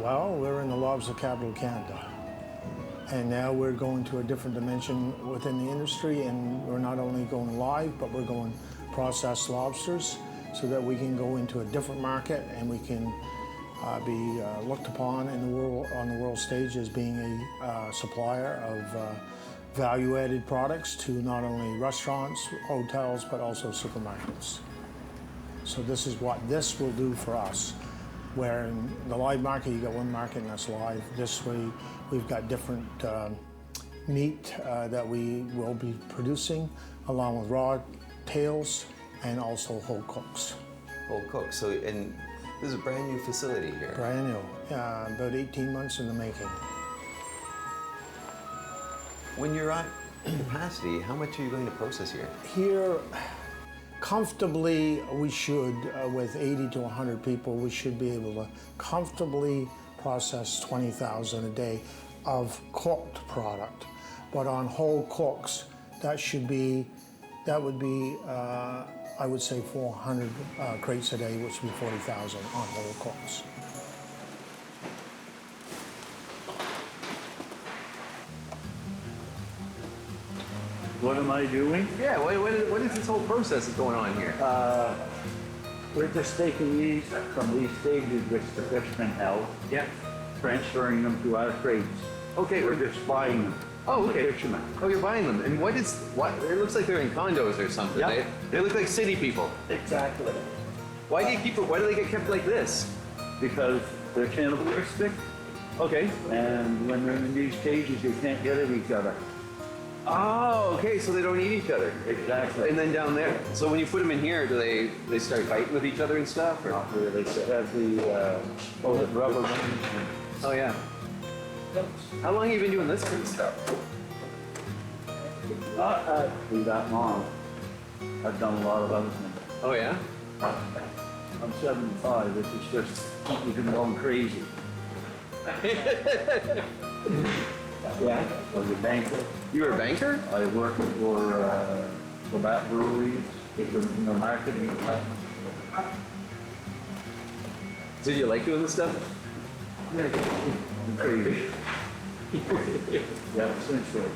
Well, we're in the lobster capital of Canada. And now we're going to a different dimension within the industry, and we're not only going live, but we're going processed lobsters so that we can go into a different market and we can be looked upon in the world, on the world stage as being a supplier of value-added products to not only restaurants, hotels, but also supermarkets. So this is what this will do for us. Where in the live market, you got one market and that's live. This way, we've got different meat that we will be producing, along with raw tails and also whole cooks. Whole cooks. So, and this is a brand new facility here. Brand new, about 18 months in the making. When you're at capacity, how much are you going to process here? Here, comfortably, we should, with 80 to 100 people, we should be able to comfortably process 20,000 a day of cooked product. But on whole cooks, that would be, I would say 400 crates a day, which would be 40,000 on whole cooks. What am I doing? Yeah, what is this whole process that's going on here? We're just taking these from these stages which the fishermen held, transferring them to our crates. Okay. We're just buying them. Oh, okay. The fishermen. Oh, you're buying them. And what? It looks like they're in condos or something. Yep. They look like city people. Exactly. Why do they get kept like this? Because they're cannibalistic, Okay. and when they're in these cages, you can't get at each other. Oh, okay, so they don't eat each other. Exactly. And then down there, so when you put them in here, do they start fighting with each other and stuff? Or? Not really. They have the rubber bands. Oh, yeah. How long have you been doing this kind of stuff? Not actually that long. I've done a lot of other things. Oh, yeah? I'm 75, which is just keeping going crazy. Yeah, I was a banker. You were a banker? I worked for that breweries, in the marketing department. So do you like doing this stuff? I'm crazy. Yeah, essentially.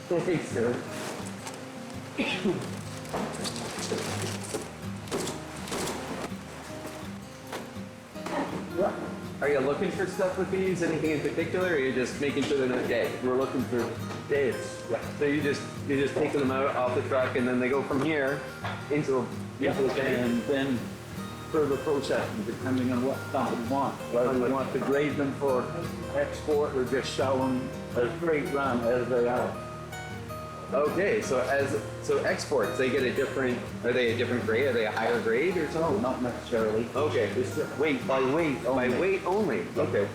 Thanks, sir. Are you looking for stuff with these? Anything in particular, or are you just making sure they're not dead? We're looking for dates. Yeah. So you're just taking them out off the truck, and then they go from here into the can. And then further processing, depending on what company wants. Whether we want to grade them for export or just sell them as freight run as they are. Okay, so exports, they get a different. Are they a different grade? Are they a higher grade or No, something? not necessarily. Okay. It's just weight by weight. By weight only. Okay.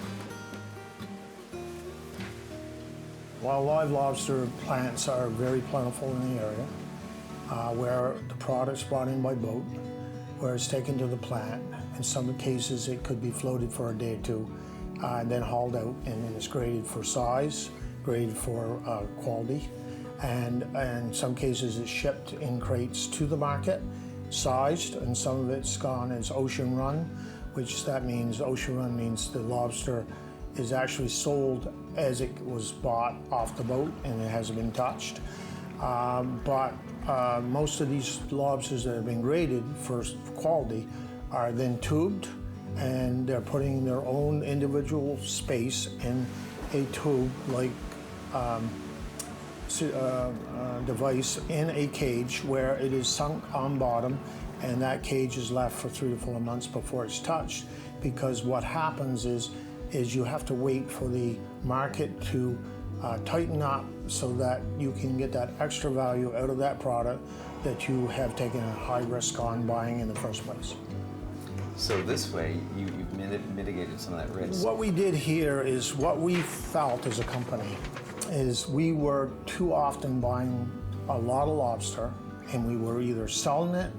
While live lobster plants are very plentiful in the area, where the product's brought in by boat, where it's taken to the plant. In some cases, it could be floated for a day or two, and then hauled out, and then it's graded for size, graded for quality, and in some cases, it's shipped in crates to the market, sized, and some of it's gone as ocean run, which that means ocean run means the lobster is actually sold as it was bought off the boat and it hasn't been touched. But most of these lobsters that have been graded for quality are then tubed, and they're putting their own individual space in a tube like device in a cage where it is sunk on bottom, and that cage is left for 3 to 4 months before it's touched, because what happens is you have to wait for the market to tighten up so that you can get that extra value out of that product that you have taken a high risk on buying in the first place. So this way, you've mitigated some of that risk. What we did here is what we felt as a company is we were too often buying a lot of lobster, and we were either selling it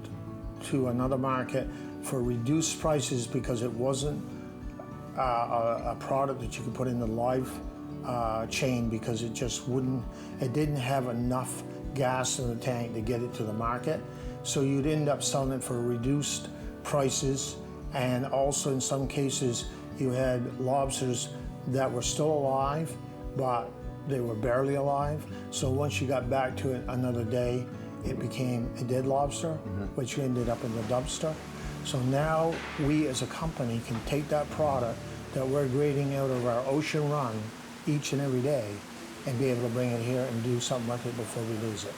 to another market for reduced prices because it wasn't a product that you could put in the live chain, because it just didn't have enough gas in the tank to get it to the market. So you'd end up selling it for reduced prices, and also in some cases You had lobsters that were still alive, but they were barely alive. So once you got back to it another day, it became a dead lobster, which ended up in the dumpster. So now we as a company can take that product that we're grading out of our ocean run each and every day and be able to bring it here and do something with it before we lose it.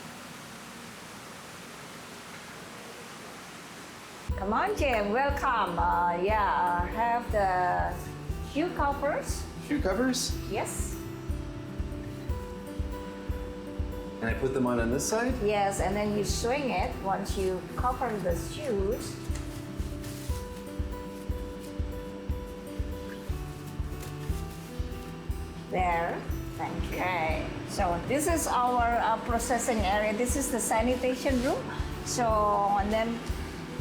Come on, Jim, welcome. Have the shoe covers. Shoe covers? Yes. And I put them on this side? Yes, and then you swing it once you cover the shoes. There. Okay. So this is our processing area. This is the sanitation room. So, and then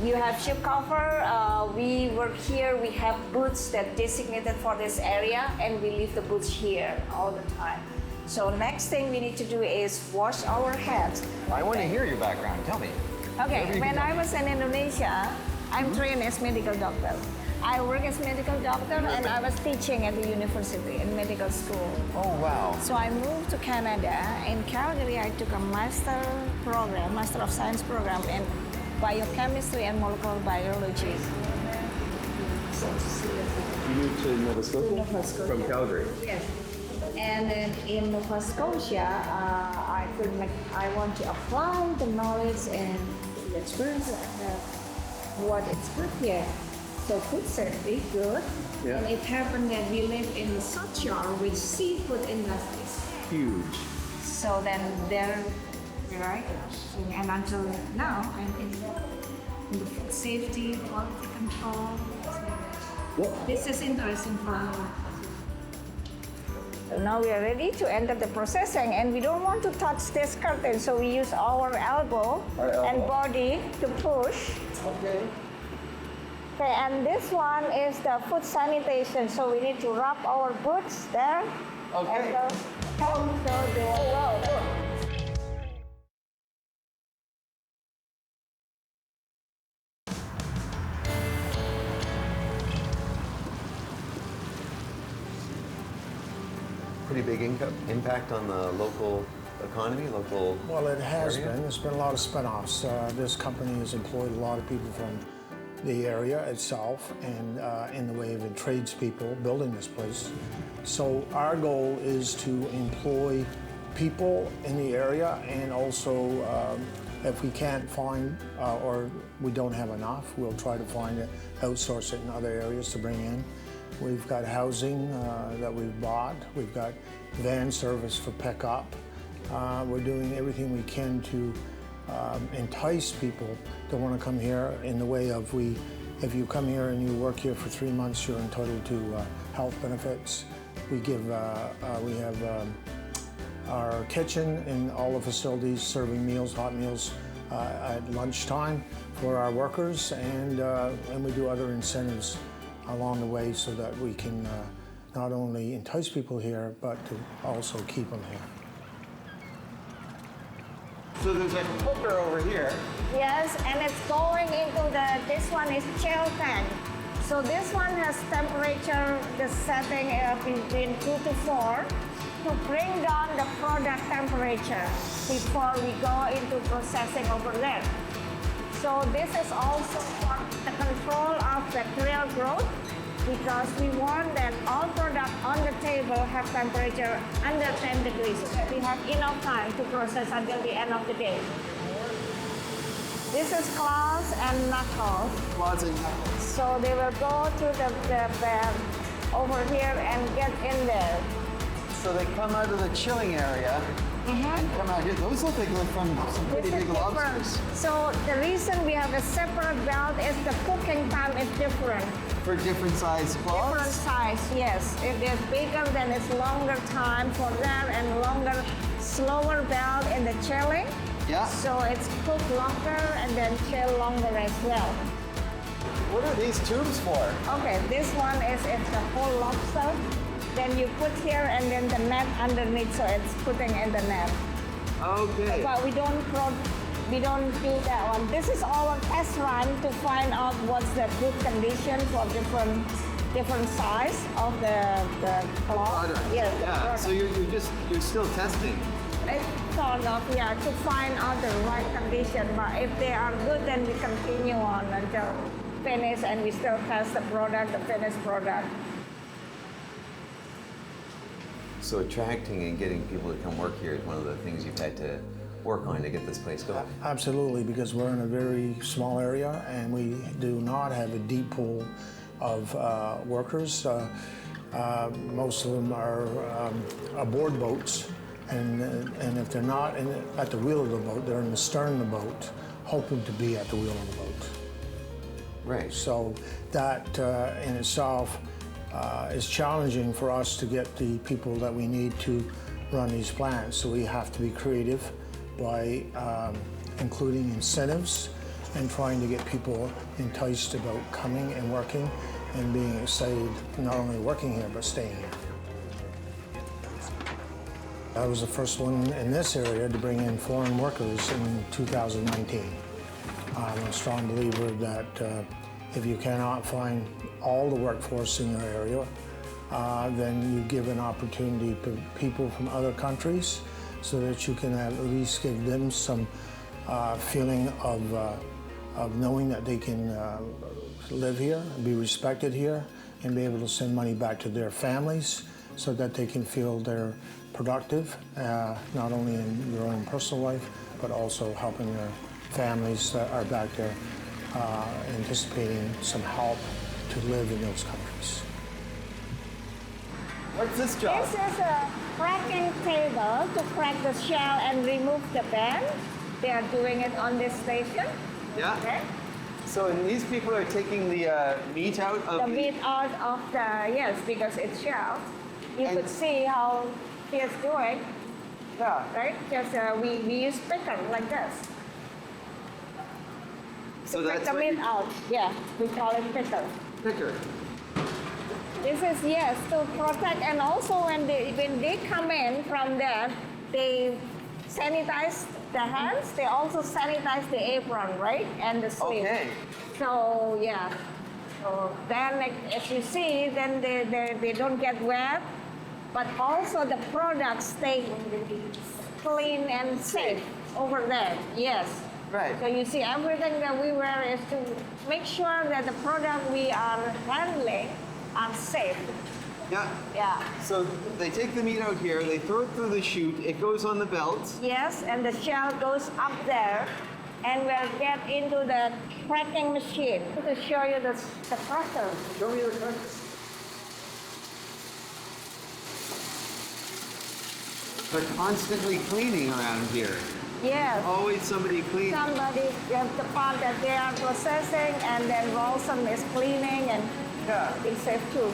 you have shoe cover. We work here. We have booths that designated for this area, and we leave the booths here all the time. So next thing we need to do is wash our hands. I want to hear your background. Tell me. Okay, when I was in Indonesia, I'm trained as medical doctor. I work as medical doctor and I was teaching at the university in medical school. Oh, wow. So I moved to Canada. In Calgary, I took a master program, Master of Science program in biochemistry and molecular biology. You moved to Nova Scotia? Nova Scotia. From Calgary? Yes. And then in Nova Scotia, I want to apply the knowledge and the experience I have, what it's good here. So food safety, good. Yeah. And it happened that we live in such a with seafood industries. Huge. So then there, right? And until now, I'm in the food safety, quality control. This is interesting for me. So now we are ready to enter the processing, and we don't want to touch this curtain, so we use our elbow and body to push. Okay. Okay, and this one is the food sanitation, so we need to wrap our boots there. Okay. And so they will go. Pretty big impact on the local economy, local. Well, it has area? been. There's been a lot of spin-offs. This company has employed a lot of people from the area itself and in the way of the tradespeople building this place. So our goal is to employ people in the area, and also if we can't find or we don't have enough, we'll try to find it, outsource it in other areas to bring in. We've got housing that we've bought. We've got van service for pickup. We're doing everything we can to entice people to want to come here in the way of if you come here and you work here for 3 months, you're entitled to health benefits. We have our kitchen in all the facilities serving meals, hot meals at lunchtime for our workers, and we do other incentives along the way so that we can not only entice people here, but to also keep them here. So there's a cooker over here. Yes, and it's going into this one is chill tank. So this one has temperature, the setting between 2 to 4 to bring down the product temperature before we go into processing over there. So this is also for the control of bacterial growth, because we want that all products on the table have temperature under 10 degrees. We have enough time to process until the end of the day. This is claws and knuckles. Claws and knuckles. So they will go to the over here and get in there. So they come out of the chilling area and come out here. Those look like they're from some pretty This is big different. lobsters. So the reason we have a separate belt is the cooking time is different. For different size claws? Different size, yes. If they're bigger, then it's longer time for that and longer, slower belt in the chilling. Yeah. So it's cooked longer and then chill longer as well. What are these tubes for? Okay, this one is it's the whole lobster. Then you put here and then the net underneath, so it's putting in the net. Okay. But we don't do that one. This is our test run to find out what's the good condition for different different size of the cloth. Product. Yes, the Yeah. product. So you're still testing. It's sort of, yeah, to find out the right condition. But if they are good, then we continue on until finish, and we still test the product, the finished product. So attracting and getting people to come work here is one of the things you've had to work on to get this place going. Absolutely, because we're in a very small area and we do not have a deep pool of workers. Most of them are aboard boats, and if they're not at the wheel of the boat, they're in the stern of the boat, hoping to be at the wheel of the boat. Right. So that in itself is challenging for us to get the people that we need to run these plants. So we have to be creative by including incentives and trying to get people enticed about coming and working and being excited, not only working here, but staying here. I was the first one in this area to bring in foreign workers in 2019. I'm a strong believer that if you cannot find all the workforce in your area, then you give an opportunity to people from other countries so that you can at least give them some feeling of knowing that they can live here, be respected here, and be able to send money back to their families so that they can feel they're productive, not only in their own personal life, but also helping their families that are back there anticipating some help to live in those countries. What's this job? This is a cracking table to crack the shell and remove the band. They are doing it on this station. Yeah. Okay. So and these people are taking the meat out of The meat out of the, yes, because it's shelled. You could see how he is doing, Yeah. right? Just we use picker like this. So Pick that's the what meat you out. Yeah, we call it picker. picker. This is, yes, to protect, and also when they come in from there, they sanitize the hands. They also sanitize the apron, right, and the sleeve. Okay. So yeah. So then, like, as you see, then they don't get wet, but also the products stay clean and safe over there. Yes. Right. So you see, everything that we wear is to make sure that the product we are handling are safe. Yeah. Yeah. So they take the meat out here, they throw it through the chute, it goes on the belt. Yes, and the shell goes up there, and we'll get into the cracking machine to show you the crusher. Show me the crusher. They're constantly cleaning around here. Yes. Always somebody cleaning. Somebody, the part that they are processing, and then Rolson is cleaning, and Yeah. it's safe too.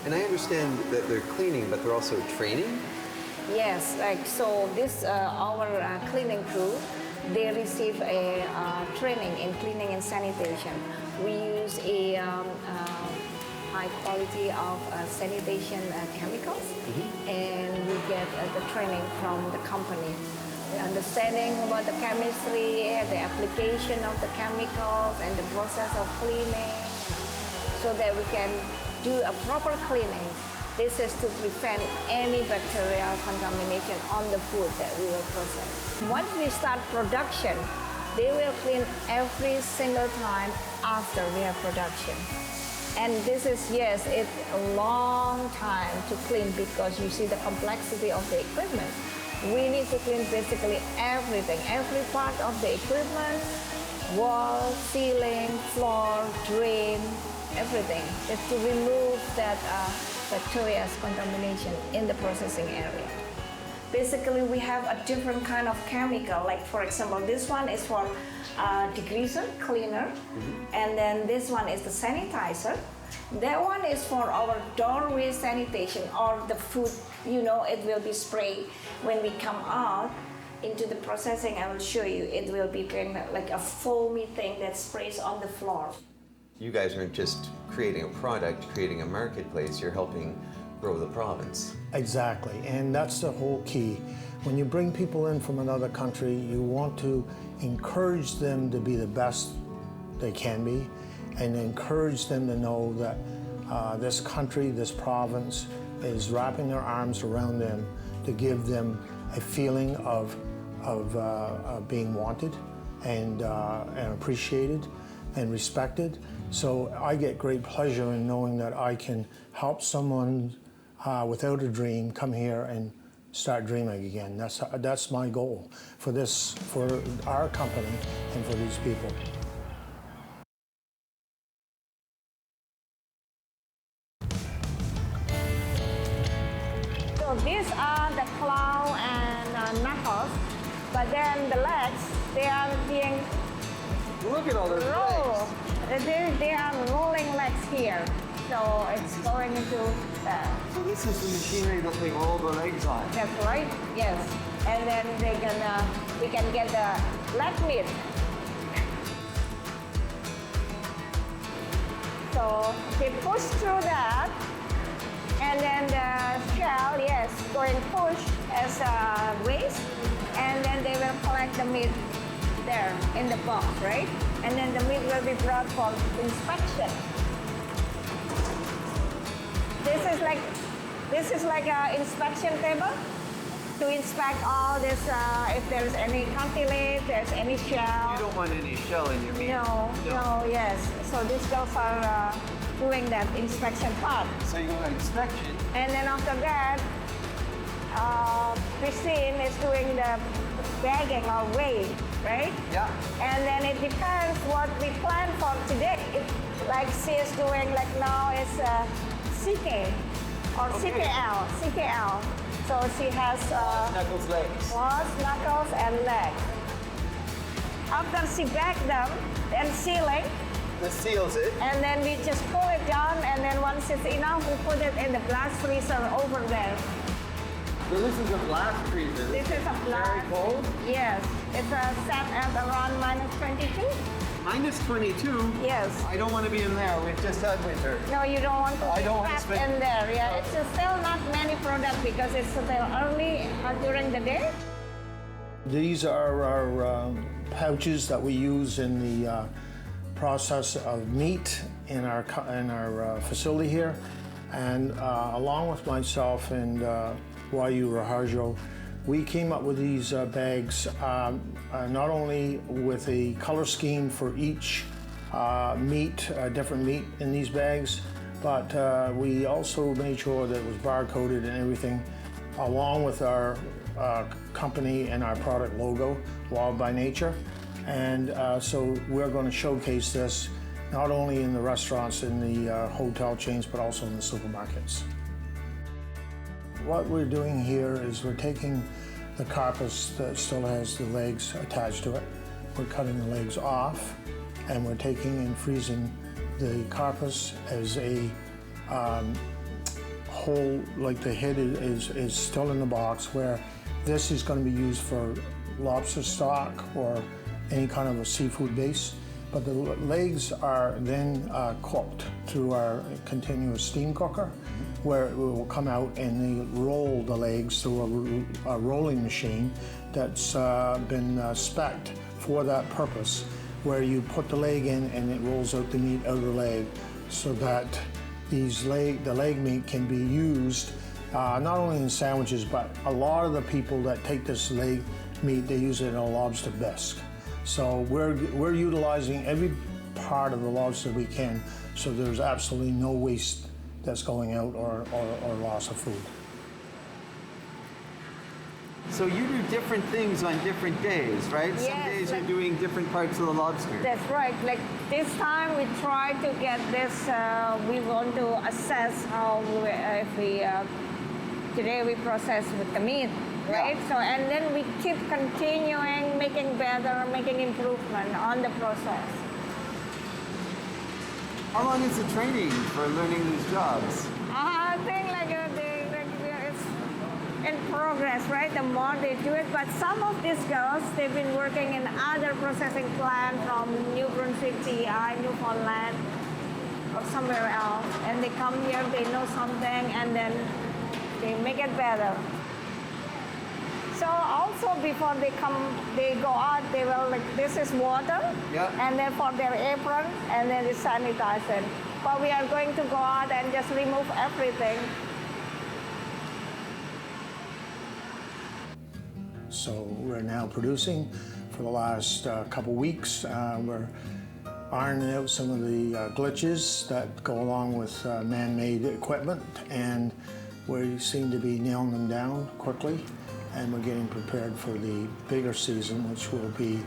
And I understand that they're cleaning, but they're also training? Yes, like so this, our cleaning crew, they receive a training in cleaning and sanitation. We use a high quality of sanitation chemicals, and we get the training from the company. The understanding about the chemistry, the application of the chemicals, and the process of cleaning, so that we can do a proper cleaning. This is to prevent any bacterial contamination on the food that we will process. Once we start production, they will clean every single time after we have production. And this is, yes, it's a long time to clean because you see the complexity of the equipment. We need to clean basically everything, every part of the equipment, wall, ceiling, floor, drain, everything. It's to remove that bacterial contamination in the processing area. Basically, we have a different kind of chemical. Like, for example, this one is for degreaser, cleaner, and then this one is the sanitizer. That one is for our doorway sanitation, or the food, you know, it will be sprayed when we come out into the processing. I will show you. It will be kind of like a foamy thing that sprays on the floor. You guys aren't just creating a product, creating a marketplace, you're helping grow the province. Exactly, and that's the whole key. When you bring people in from another country, you want to encourage them to be the best they can be, and encourage them to know that this country, this province is wrapping their arms around them to give them a feeling of being wanted and appreciated and respected. So I get great pleasure in knowing that I can help someone without a dream come here and start dreaming again. That's my goal for our company and for these people. So these are the claw and knuckles, but then the legs, they are being Look at all those rolled. legs. They are rolling legs here. So it's going into So this is the machinery that they roll the legs on. that's right, yes. And then we can get the leg meat. So they push through that, and then the shell, yes, going push as a waste, and then they will collect the meat there in the box, right? And then the meat will be brought for inspection. This is like an inspection table to inspect all this. If there's any cartilage, there's any shell. You don't want any shell in your meat. No, yes. So these girls are doing that inspection part. So you want inspection. And then after that, Christine is doing the bagging or weigh, right? Yeah. And then it depends what we plan for today. Like she is doing, like now it's CK or CKL. So she has Knuckles legs. paws, knuckles, and legs. After she bagged them, then sealing, This seals it. and then we just pull it down, and then once it's enough, we put it in the blast freezer over there. So this is a blast freezer. This is a blast. Very cold. Yes, it's set at around -22. Minus 22. Yes. I don't want to be in there. We've just had winter. No, you don't want to I be don't want to trapped spend- in there. Yeah, it's still not many products because it's still early during the day. These are our pouches that we use in the process of meat in our facility here, and along with myself and YU Raharjo, we came up with these bags not only with a color scheme for each meat, different meat in these bags, but we also made sure that it was barcoded and everything, along with our company and our product logo, Wild by Nature. And so we're going to showcase this not only in the restaurants and the hotel chains, but also in the supermarkets. What we're doing here is we're taking the carcass that still has the legs attached to it. We're cutting the legs off, and we're taking and freezing the carcass as a whole, like the head is still in the box, where this is going to be used for lobster stock or any kind of a seafood base. But the legs are then cooked through our continuous steam cooker, where it will come out and they roll the legs through a rolling machine that's been spec'd for that purpose, where you put the leg in and it rolls out the meat out of the leg, so that the leg meat can be used not only in sandwiches, but a lot of the people that take this leg meat, they use it in a lobster bisque. So we're utilizing every part of the lobster we can, so there's absolutely no waste that's going out or loss of food. So you do different things on different days, right? Some Yes, days you're like- doing different parts of the lobster. That's right. Like this time, we try to get this. We want to assess how today we process with the meat, right? Yeah. So and then we keep continuing, making better, making improvement on the process. How long is the training for learning these jobs? I think it's in progress, right? The more they do it, but some of these girls, they've been working in other processing plant from New Brunswick, TI, Newfoundland, or somewhere else, and they come here, they know something, and then they make it better. So also before they go out, they will this is water, Yeah. and then for their apron, and then it's sanitized. but we are going to go out and just remove everything. So we're now producing for the last couple weeks. We're ironing out some of the glitches that go along with man-made equipment, and we seem to be nailing them down quickly, and we're getting prepared for the bigger season, which will be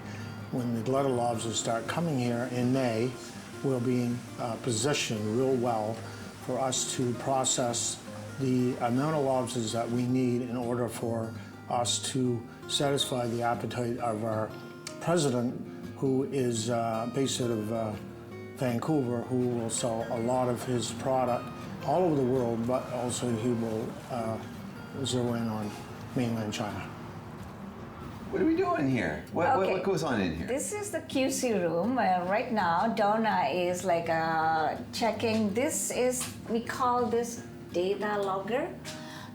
when the gutted lobsters start coming here in May. We'll be in position real well for us to process the amount of lobsters that we need in order for us to satisfy the appetite of our president, who is based out of Vancouver, who will sell a lot of his product all over the world, but also he will zero in on mainland China. What are we doing here? What goes on in here? This is the QC room. Right now, Donna is like checking. We call this data logger,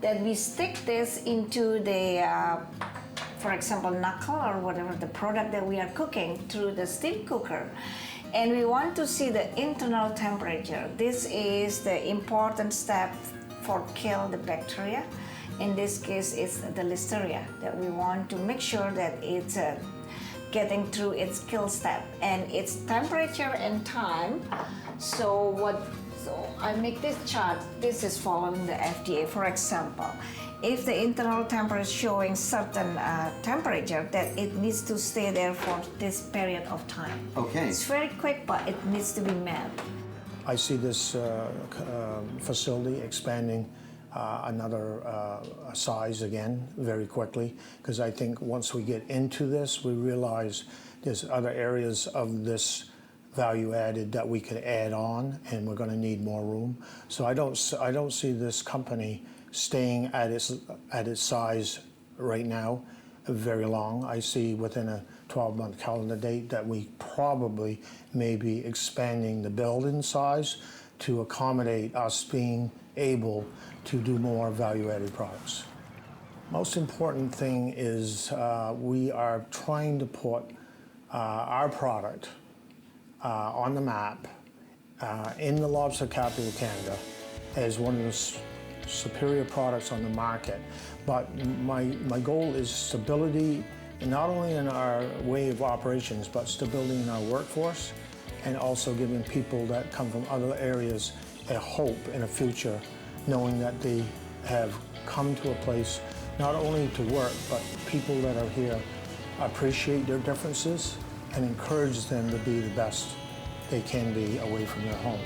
that we stick this into the, for example, knuckle or whatever the product that we are cooking through the steam cooker. And we want to see the internal temperature. This is the important step for kill the bacteria. In this case, it's the listeria that we want to make sure that it's getting through its kill step, and its temperature and time. So I make this chart. This is following the FDA. For example, if the internal temperature is showing certain temperature, that it needs to stay there for this period of time. Okay. It's very quick, but it needs to be met. I see this facility expanding another size again very quickly, because I think once we get into this, we realize there's other areas of this value added that we could add on, and we're going to need more room. So I don't see this company staying at its size right now very long. I see within a 12-month calendar date that we probably may be expanding the building size to accommodate us being able to do more value-added products. Most important thing is we are trying to put our product on the map in the lobster capital of Canada as one of the superior products on the market. But my goal is stability, not only in our way of operations, but stability in our workforce, and also giving people that come from other areas a hope in a future, knowing that they have come to a place not only to work, but people that are here appreciate their differences and encourage them to be the best they can be away from their home.